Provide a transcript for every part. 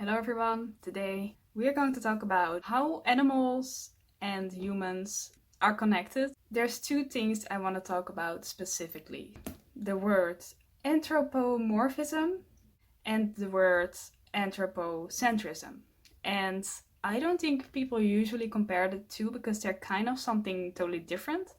Hello everyone, today we are going to talk about how animals and humans are connected. There's two things I want to talk about specifically. The word anthropomorphism and the word anthropocentrism. And I don't think people usually compare the two because they're kind of something totally different,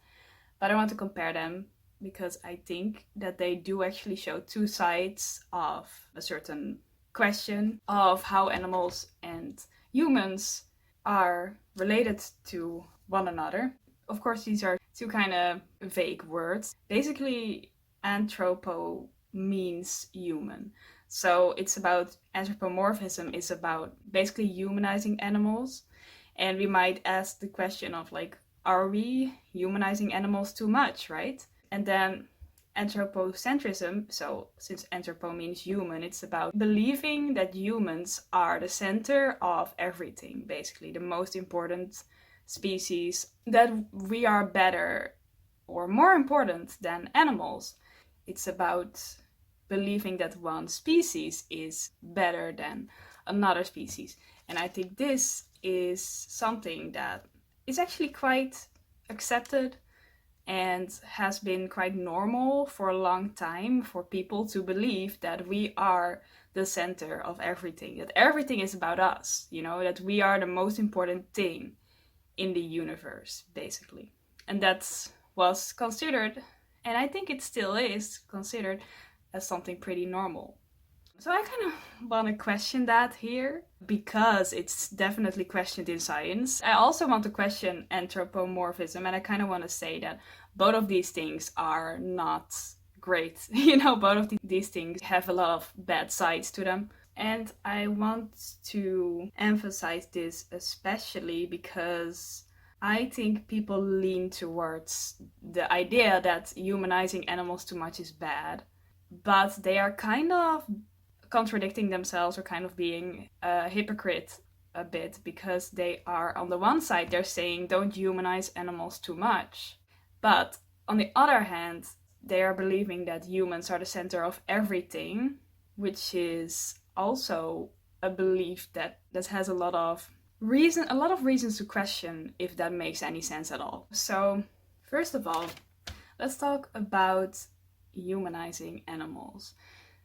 but I want to compare them because I think that they do actually show two sides of a certain question of how animals and humans are related to one another. Of course, these are two kind of vague words. Basically, anthropo means human. So it's about anthropomorphism is about basically humanizing animals. And we might ask the question of like, are we humanizing animals too much, right? And then anthropocentrism, so since anthropo means human, it's about believing that humans are the center of everything, basically, the most important species, that we are better or more important than animals. It's about believing that one species is better than another species. And I think this is something that is actually quite accepted and has been quite normal for a long time for people to believe that we are the center of everything, that everything is about us, that we are the most important thing in the universe, basically. And that was considered, and I think it still is considered, as something pretty normal. So I kind of want to question that here because it's definitely questioned in science. I also want to question anthropomorphism, and I kind of want to say that both of these things are not great. Both of these things have a lot of bad sides to them. And I want to emphasize this especially because I think people lean towards the idea that humanizing animals too much is bad, but they are kind of contradicting themselves or kind of being a hypocrite a bit because they are, on the one side, they're saying don't humanize animals too much. But on the other hand, they are believing that humans are the center of everything, which is also a belief that has a lot of reasons to question if that makes any sense at all. So, first of all, let's talk about humanizing animals.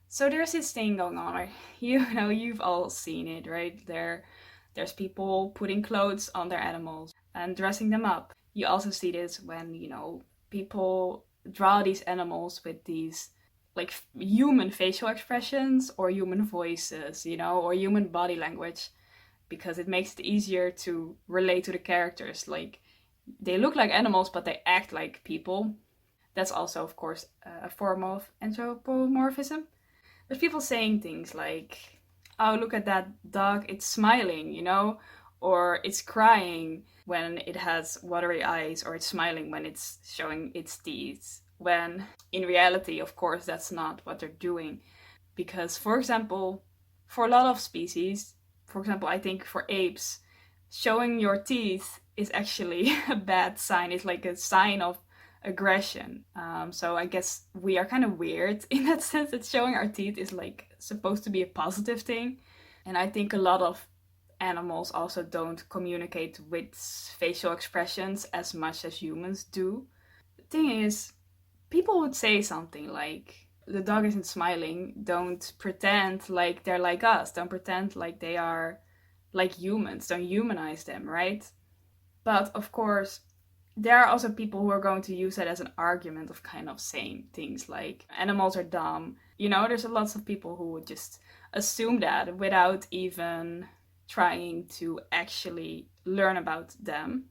So there's this thing going on, right? You've all seen it, right? There's people putting clothes on their animals and dressing them up. You also see this when, people draw these animals with these like human facial expressions or human voices, or human body language, because it makes it easier to relate to the characters. Like, they look like animals, but they act like people. That's also, of course, a form of anthropomorphism. There's people saying things like, oh, look at that dog, it's smiling, or it's crying when it has watery eyes, or it's smiling when it's showing its teeth. When in reality, of course, that's not what they're doing. Because, for example, for a lot of species, for example, I think for apes, showing your teeth is actually a bad sign. It's like a sign of aggression. So I guess we are kind of weird in that sense that showing our teeth is like supposed to be a positive thing. And I think a lot of animals also don't communicate with facial expressions as much as humans do. The thing is, people would say something like, the dog isn't smiling, don't pretend like they're like us, don't pretend like they are like humans, don't humanize them, right? But of course, there are also people who are going to use that as an argument of kind of saying things like animals are dumb. There's lots of people who would just assume that without even trying to actually learn about them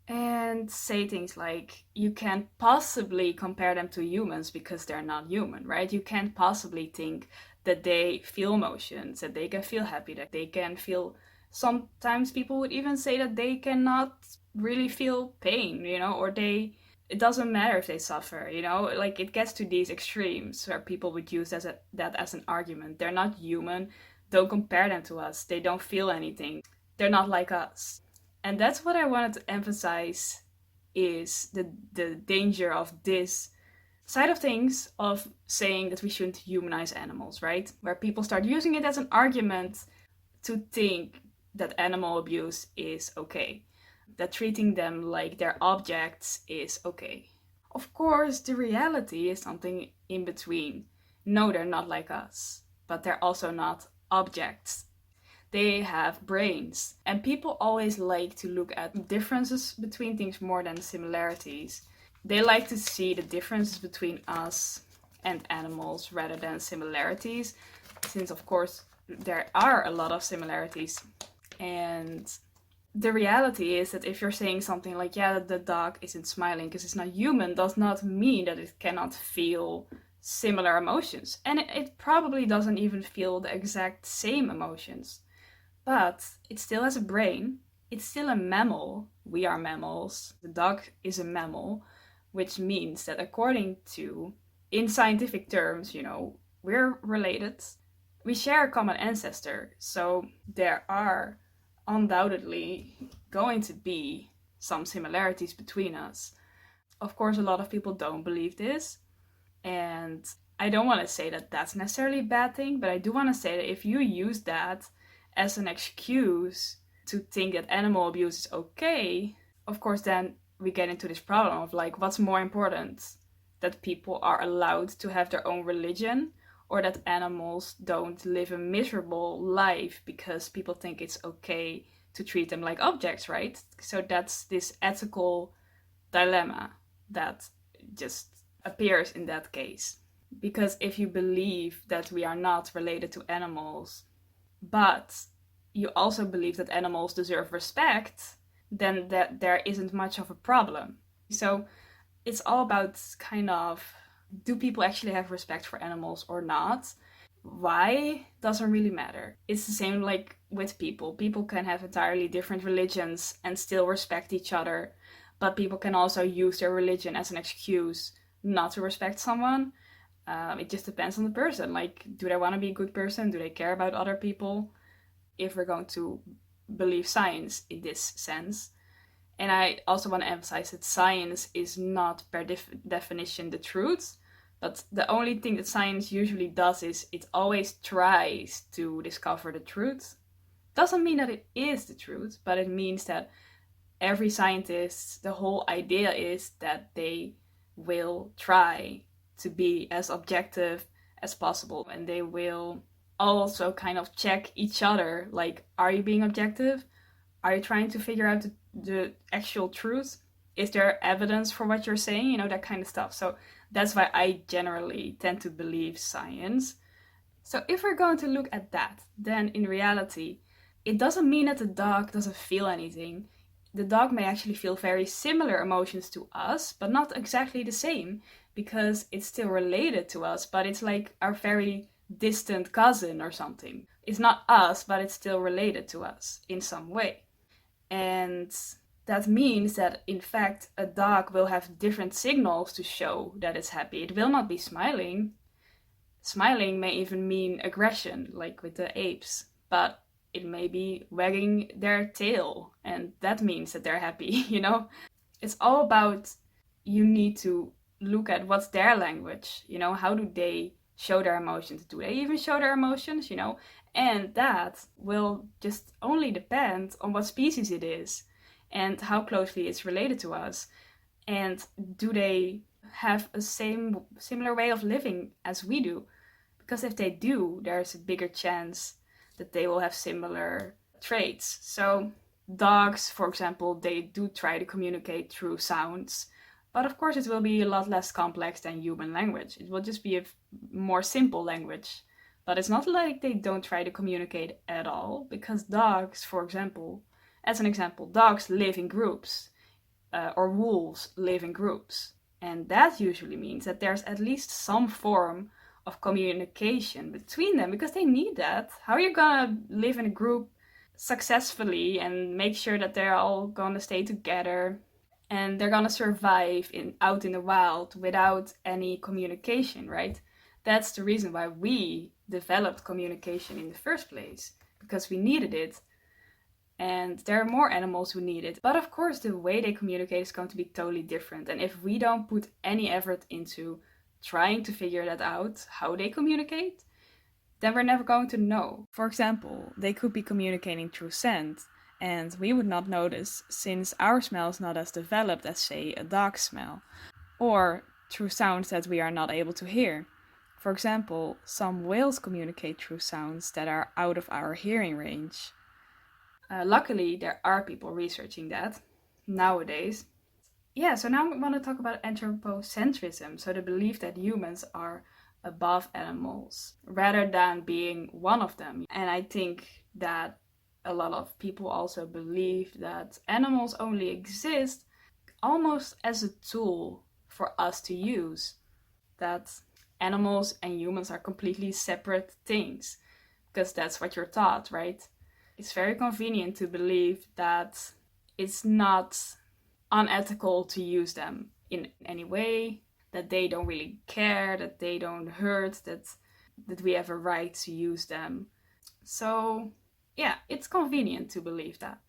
and say things like, you can't possibly compare them to humans because they're not human, right? You can't possibly think that they feel emotions, that they can feel happy, that they can feel. Sometimes people would even say that they cannot really feel pain, or it doesn't matter if they suffer, like it gets to these extremes where people would use that as an argument. They're not human, don't compare them to us, they don't feel anything, they're not like us. And that's what I wanted to emphasize, is the danger of this side of things, of saying that we shouldn't humanize animals, right? Where people start using it as an argument to think that animal abuse is okay, that treating them like they're objects is okay. Of course, the reality is something in between. No, they're not like us, but they're also not objects. They have brains. And people always like to look at differences between things more than similarities. They like to see the differences between us and animals rather than similarities, since, of course, there are a lot of similarities. And the reality is that if you're saying something like, yeah, the dog isn't smiling because it's not human, does not mean that it cannot feel similar emotions. And it probably doesn't even feel the exact same emotions. But it still has a brain. It's still a mammal. We are mammals. The dog is a mammal, which means that according to, in scientific terms, we're related. We share a common ancestor. So there are undoubtedly going to be some similarities between us. Of course, a lot of people don't believe this. And I don't want to say that that's necessarily a bad thing, but I do want to say that if you use that as an excuse to think that animal abuse is okay, of course, then we get into this problem of like, what's more important? That people are allowed to have their own religion, or that animals don't live a miserable life because people think it's okay to treat them like objects, right? So that's this ethical dilemma that just appears in that case. Because if you believe that we are not related to animals, but you also believe that animals deserve respect, then that there isn't much of a problem. So it's all about kind of, do people actually have respect for animals or not? Why doesn't really matter. It's the same like with people. People can have entirely different religions and still respect each other, but people can also use their religion as an excuse not to respect someone. It just depends on the person. Like, do they want to be a good person? Do they care about other people? If we're going to believe science in this sense. And I also want to emphasize that science is not per definition the truth, but the only thing that science usually does is it always tries to discover the truth. Doesn't mean that it is the truth, but it means that every scientist, the whole idea is that they will try to be as objective as possible, and they will also kind of check each other, like, are you being objective? Are you trying to figure out the actual truth? Is there evidence for what you're saying? That kind of stuff. So that's why I generally tend to believe science. So if we're going to look at that, then in reality, it doesn't mean that the dog doesn't feel anything. The dog may actually feel very similar emotions to us, but not exactly the same, because it's still related to us, but it's like our very distant cousin or something. It's not us, but it's still related to us in some way. And that means that, in fact, a dog will have different signals to show that it's happy. It will not be smiling. Smiling may even mean aggression, like with the apes, but it may be wagging their tail, and that means that they're happy, It's all about, you need to look at what's their language, how do they show their emotions? Do they even show their emotions, And that will just only depend on what species it is and how closely it's related to us. And do they have a similar way of living as we do? Because if they do, there's a bigger chance that they will have similar traits. So dogs, for example, they do try to communicate through sounds, but of course it will be a lot less complex than human language. It will just be a more simple language. But it's not like they don't try to communicate at all, because dogs, for example, as an example, dogs live in groups, or wolves live in groups. And that usually means that there's at least some form of communication between them, because they need that. How are you gonna live in a group successfully and make sure that they're all gonna stay together and they're gonna survive out in the wild without any communication, right? That's the reason why we developed communication in the first place, because we needed it. And there are more animals who need it. But of course, the way they communicate is going to be totally different. And if we don't put any effort into trying to figure that out, how they communicate, then we're never going to know. For example, they could be communicating through scent, and we would not notice since our smell is not as developed as, say, a dog's smell, or through sounds that we are not able to hear. For example, some whales communicate through sounds that are out of our hearing range. Luckily, there are people researching that nowadays. Yeah, so now I want to talk about anthropocentrism, so the belief that humans are above animals rather than being one of them. And I think that a lot of people also believe that animals only exist almost as a tool for us to use, that animals and humans are completely separate things, because that's what you're taught, right? It's very convenient to believe that it's not unethical to use them in any way, that they don't really care, that they don't hurt, that we have a right to use them. So yeah, it's convenient to believe that.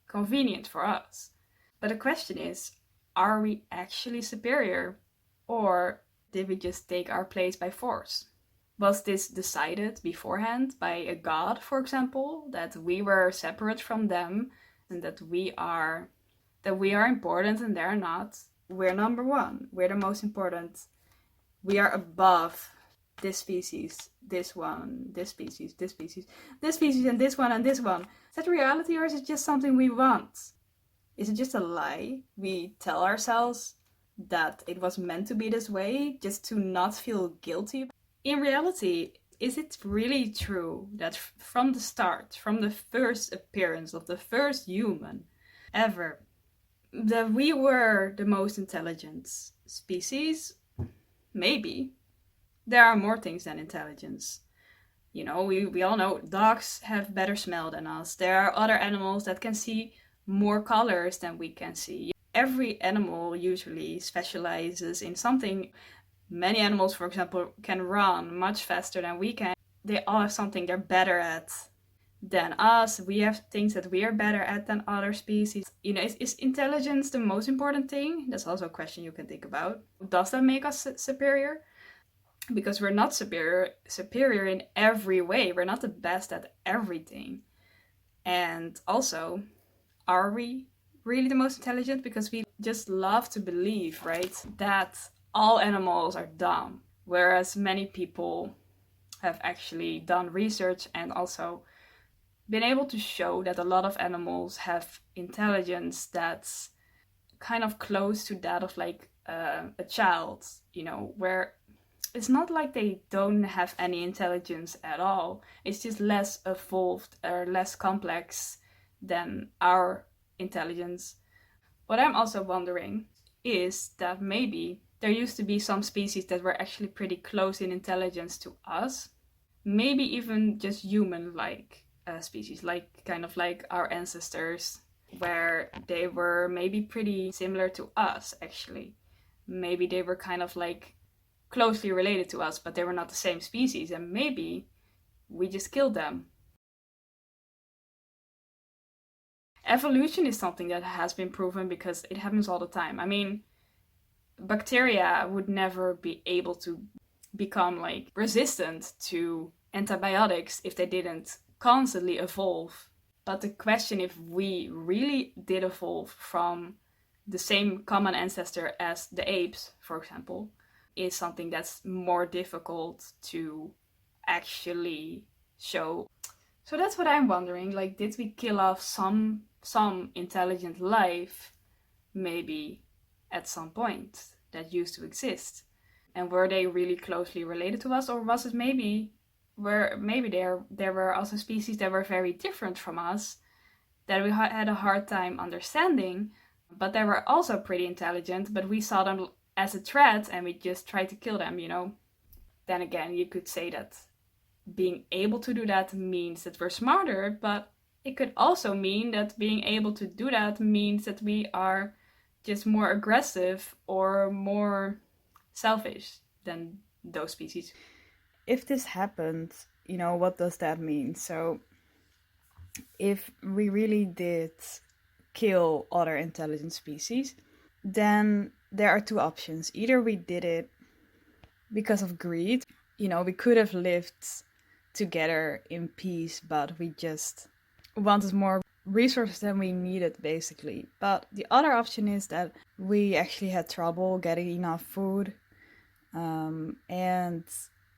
Convenient for us. But the question is, are we actually superior? Or did we just take our place by force? Was this decided beforehand by a god, for example, that we were separate from them and that we are important and they're not? We're number one. We're the most important. We are above this species, this one, this species, this species, this species, and this one, and this one. Is that reality, or is it just something we want? Is it just a lie we tell ourselves that it was meant to be this way just to not feel guilty? In reality, is it really true that from the start, from the first appearance of the first human ever, that we were the most intelligent species? Maybe. There are more things than intelligence. You know, we all know dogs have better smell than us. There are other animals that can see more colors than we can see. Every animal usually specializes in something. Many animals, for example, can run much faster than we can. They all have something they're better at than us. We have things that we are better at than other species. You know, is intelligence the most important thing? That's also a question you can think about. Does that make us superior? Because we're not superior in every way. We're not the best at everything. And also, are we really the most intelligent? Because we just love to believe, right, that all animals are dumb. Whereas many people have actually done research and also been able to show that a lot of animals have intelligence that's kind of close to that of like a child, you know, where it's not like they don't have any intelligence at all. It's just less evolved or less complex than our intelligence. What I'm also wondering is that maybe there used to be some species that were actually pretty close in intelligence to us. Maybe even just human-like species, like kind of like our ancestors, where they were maybe pretty similar to us, actually. Maybe they were kind of like closely related to us, but they were not the same species, and maybe we just killed them. Evolution is something that has been proven because it happens all the time. I mean, bacteria would never be able to become like resistant to antibiotics if they didn't constantly evolve. But the question if we really did evolve from the same common ancestor as the apes, for example, is something that's more difficult to actually show. So that's what I'm wondering, like, did we kill off some intelligent life maybe at some point that used to exist? And were they really closely related to us, or was it maybe there were also species that were very different from us that we had a hard time understanding, but they were also pretty intelligent, but we saw them as a threat and we just tried to kill them, you know? Then again, you could say that being able to do that means that we're smarter, but it could also mean that being able to do that means that we are just more aggressive or more selfish than those species. If this happened, you know, what does that mean? So if we really did kill other intelligent species, then there are two options. Either we did it because of greed, you know, we could have lived together in peace, but we just wanted more resources than we needed, basically. But the other option is that we actually had trouble getting enough food. And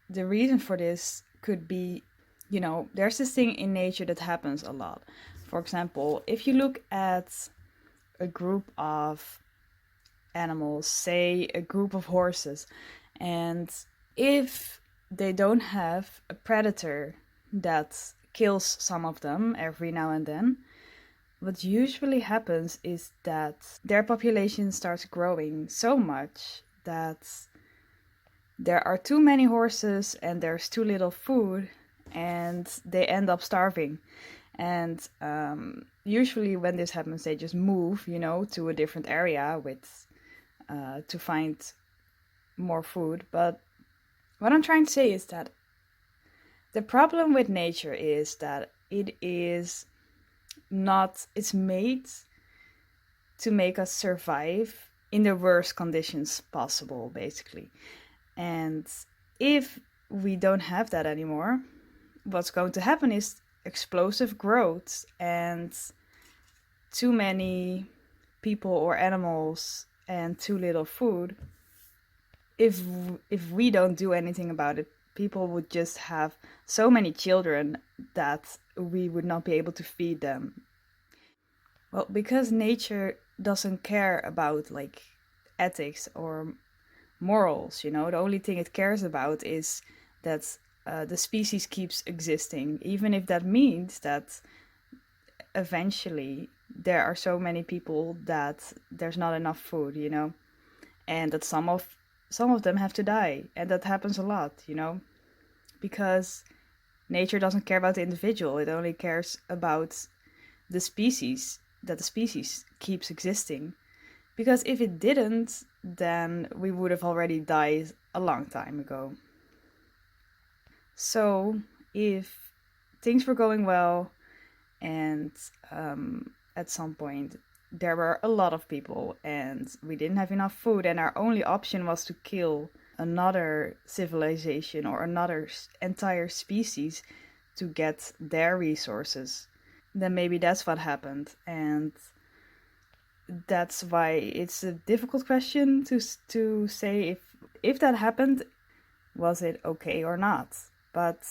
the reason for this could be, there's this thing in nature that happens a lot. For example, if you look at a group of animals, say a group of horses, and if they don't have a predator that kills some of them every now and then, what usually happens is that their population starts growing so much that there are too many horses and there's too little food, and they end up starving. And usually when this happens, they just move, to a different area to find more food. But what I'm trying to say is that the problem with nature is that it's made to make us survive in the worst conditions possible, basically. And if we don't have that anymore, what's going to happen is explosive growth and too many people or animals and too little food. If we don't do anything about it, people would just have so many children that we would not be able to feed them. Well, because nature doesn't care about ethics or morals, the only thing it cares about is that the species keeps existing, even if that means that eventually there are so many people that there's not enough food, and that some of them have to die. And that happens a lot, because nature doesn't care about the individual. It only cares about the species, that the species keeps existing. Because if it didn't, then we would have already died a long time ago. So if things were going well, and at some point there were a lot of people and we didn't have enough food, and our only option was to kill another civilization or another entire species to get their resources, then maybe that's what happened. And that's why it's a difficult question to say if that happened, was it okay or not. But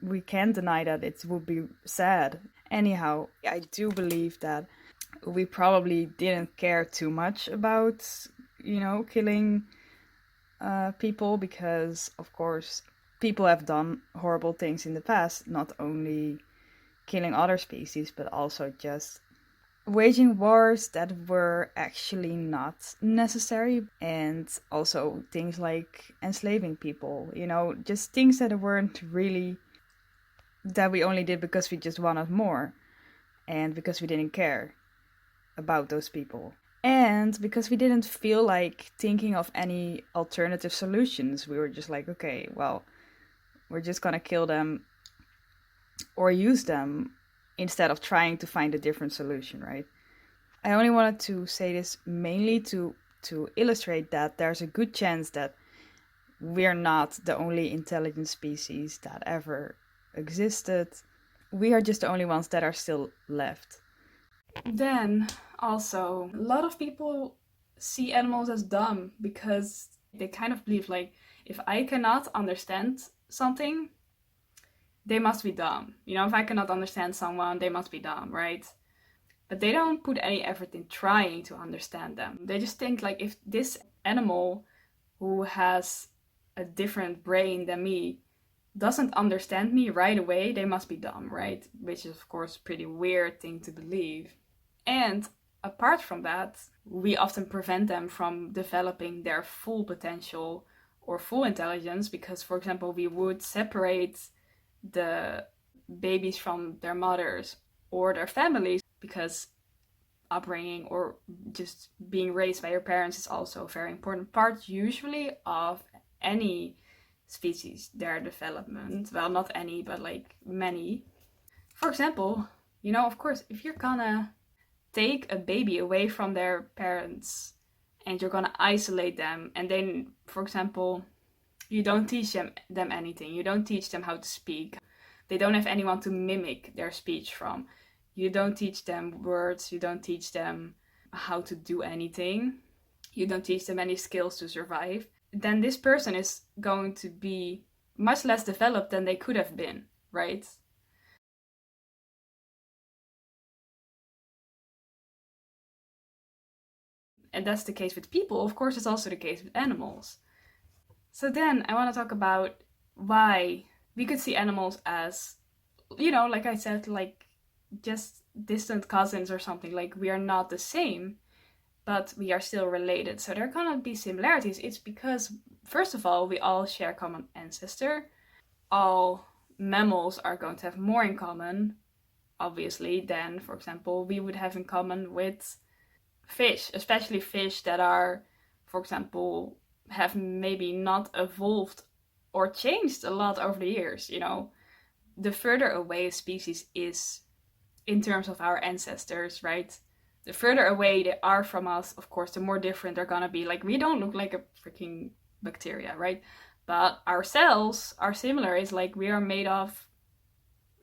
we can't deny that it would be sad. Anyhow, I do believe that we probably didn't care too much about, killing people, because, of course, people have done horrible things in the past, not only killing other species, but also just waging wars that were actually not necessary, and also things like enslaving people, just things that weren't really, that we only did because we just wanted more and because we didn't care about those people, and because we didn't feel like thinking of any alternative solutions. We were just like, okay, well, we're just gonna kill them or use them instead of trying to find a different solution, right? I only wanted to say this mainly to illustrate that there's a good chance that we're not the only intelligent species that ever existed. We are just the only ones that are still left. Then, also, a lot of people see animals as dumb because they kind of believe, if I cannot understand something, they must be dumb. If I cannot understand someone, they must be dumb, right? But they don't put any effort in trying to understand them. They just think, if this animal who has a different brain than me doesn't understand me right away, they must be dumb, right? Which is, of course, a pretty weird thing to believe. And apart from that, we often prevent them from developing their full potential or full intelligence because, for example, we would separate the babies from their mothers or their families, because upbringing or just being raised by your parents is also a very important part, usually, of any species, their development. Well, not any, but many. For example, of course, if you're gonna take a baby away from their parents and you're gonna isolate them, and then, for example, You don't teach them anything. You don't teach them how to speak. They don't have anyone to mimic their speech from. You don't teach them words. You don't teach them how to do anything. You don't teach them any skills to survive. Then this person is going to be much less developed than they could have been, right? And that's the case with people. Of course, it's also the case with animals. So then I want to talk about why we could see animals as, like I said, like just distant cousins or something. Like we are not the same, but we are still related. So there are gonna be similarities. It's because, first of all, we all share a common ancestor. All mammals are going to have more in common, obviously, than, for example, we would have in common with fish, especially fish that are, for example, have maybe not evolved or changed a lot over the years. The further away a species is in terms of our ancestors, right? The further away they are from us, of course, the more different they're gonna be. Like, we don't look like a freaking bacteria, right? But our cells are similar. It's like we are made of,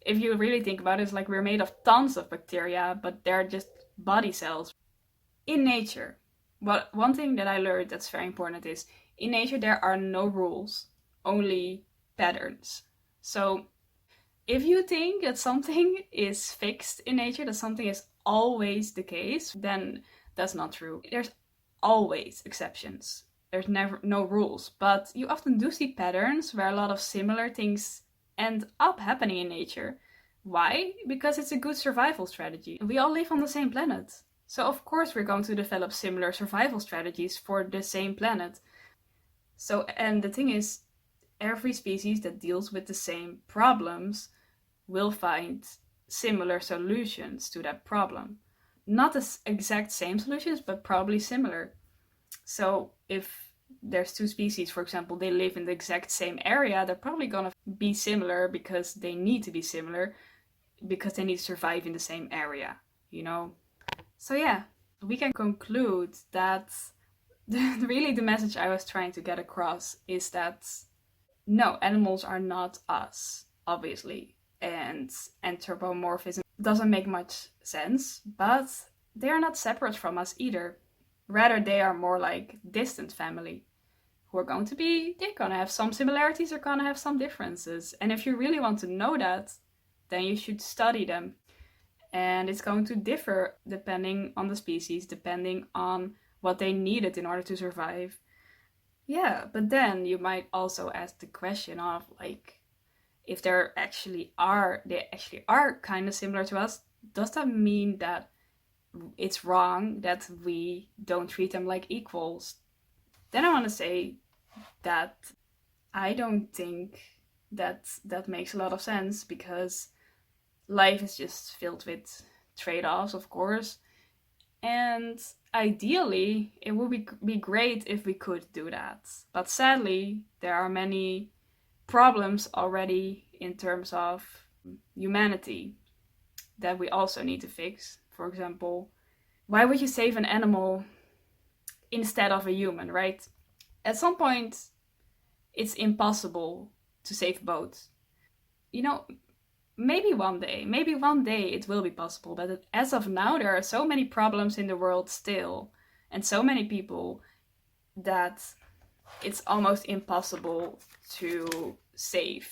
if you really think about it, it's like we're made of tons of bacteria, but they're just body cells. In nature, one thing that I learned that's very important is, in nature there are no rules, only patterns. So if you think that something is fixed in nature, that something is always the case, then that's not true. There's always exceptions. There's never no rules, but you often do see patterns where a lot of similar things end up happening in nature. Why? Because it's a good survival strategy. We all live on the same planet. So of course we're going to develop similar survival strategies for the same planet. So, and the thing is, every species that deals with the same problems will find similar solutions to that problem. Not the exact same solutions, but probably similar. So if there's two species, for example, they live in the exact same area, they're probably gonna be similar because they need to be similar, because they need to survive in the same area, So yeah, we can conclude that really the message I was trying to get across is that no, animals are not us, obviously. And anthropomorphism doesn't make much sense, but they are not separate from us either. Rather, they are more like distant family who are they're gonna have some similarities, they're gonna have some differences. And if you really want to know that, then you should study them. And it's going to differ depending on the species, depending on what they needed in order to survive. Yeah, but then you might also ask the question of, like, if they actually are kind of similar to us, does that mean that it's wrong that we don't treat them like equals? Then I want to say that I don't think that makes a lot of sense, because life is just filled with trade-offs, of course, and ideally it would be great if we could do that. But sadly, there are many problems already in terms of humanity that we also need to fix. For example, why would you save an animal instead of a human, right? At some point, it's impossible to save both. Maybe one day it will be possible, but as of now, there are so many problems in the world still, and so many people, that it's almost impossible to save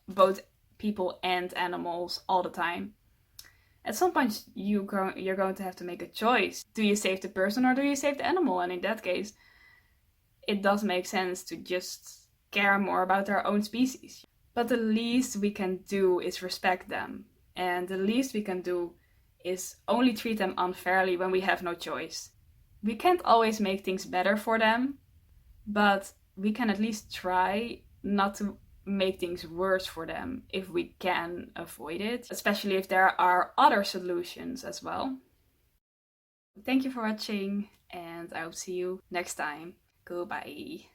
both people and animals all the time. At some point, you're going to have to make a choice. Do you save the person or do you save the animal? And in that case, it does make sense to just care more about our own species. But the least we can do is respect them. And the least we can do is only treat them unfairly when we have no choice. We can't always make things better for them, but we can at least try not to make things worse for them if we can avoid it, especially if there are other solutions as well. Thank you for watching, and I will see you next time. Goodbye.